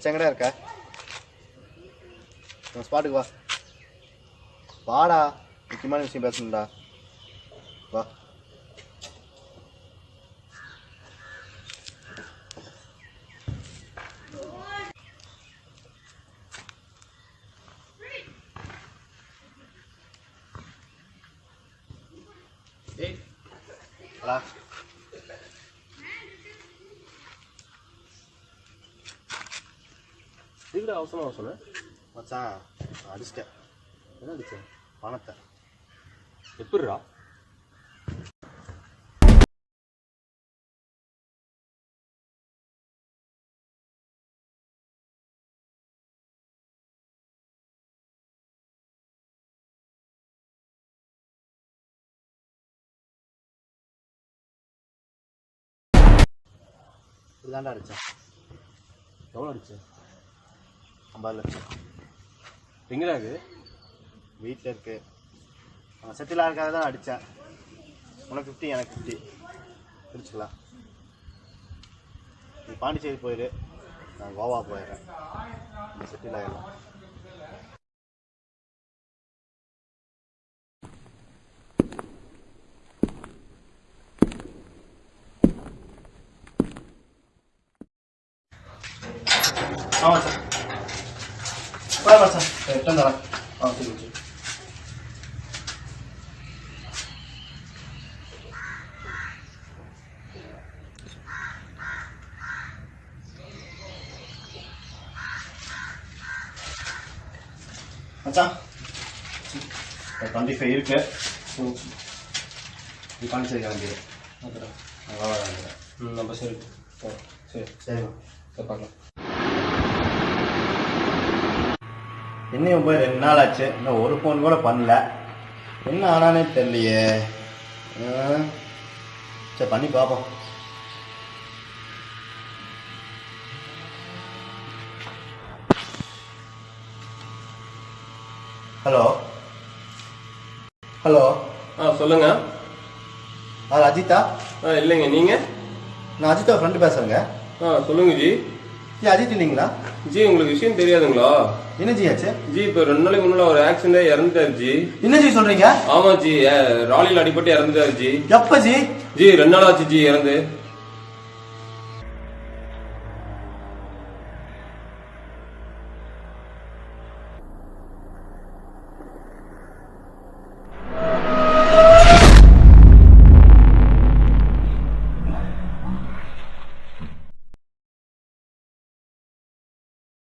மச்சங்கடா இருக்க ஸ்பாட்டுக்கு வா வாடா முக்கியமான விஷயம் பேசணும்டா வா ஹலோ இதுக்கு அவசரமாக சொன்னேன் மச்சான் அடிச்சிட்டேன் என்ன அடிச்சேன் பணத்தை எப்படிரா இப்படிதான்டா அடித்தேன் எவ்வளோ அடிச்சு 50 லட்சம் எங்கடா இது வீட்டில் இருக்கு அவன் செட்டில் ஆகிறதுக்காக தான் அடித்தேன் உனக்கு 50 எனக்கு 50 பிரிச்சுக்கலாம் நீ பாண்டிச்சேரி போயிடு நான் கோவா போயிடுறேன் நீ செட்டில் ஆகிடலாம் ஆமாம் சார் வா சார் எட்டம் தரேன் சரி சரி மச்சான் 25 இருக்கு நீ பாண்டிச்சேரி கிளம்பிடு நான் கோவா கிளம்பிடுறேன் நம்ம சரி சரி சரிம்மா சரி பார்க்கலாம் இன்னும் போய் 2 நாள் ஆச்சு இன்னும் ஒரு ஃபோன் கூட பண்ணல என்ன ஆனானே தெரியலையே சரி பண்ணி பார்ப்போம் ஹலோ ஹலோ சொல்லுங்க அஜித்தா இல்லைங்க நீங்கள் நான் அஜித்தா ஃப்ரெண்டு பேசுகிறேங்க சொல்லுங்க ஜி அஜித் இல்லைங்களா ஜி உங்களுக்கு விஷயம் தெரியாதுங்களா என்ன ஜி ஆச்சு ஜி இப்போ 2 நாளைக்கு முன்னால ஒரு ஆக்சிடென்ட் இறந்துட்டாரு ஜி என்ன ஜி சொல்றீங்க ஆமா ஜி ராலியில் அடிபட்டு இறந்துட்டாரு ஜி எப்ப ஜி 2 நாள் ஆச்சு ஜி இறந்து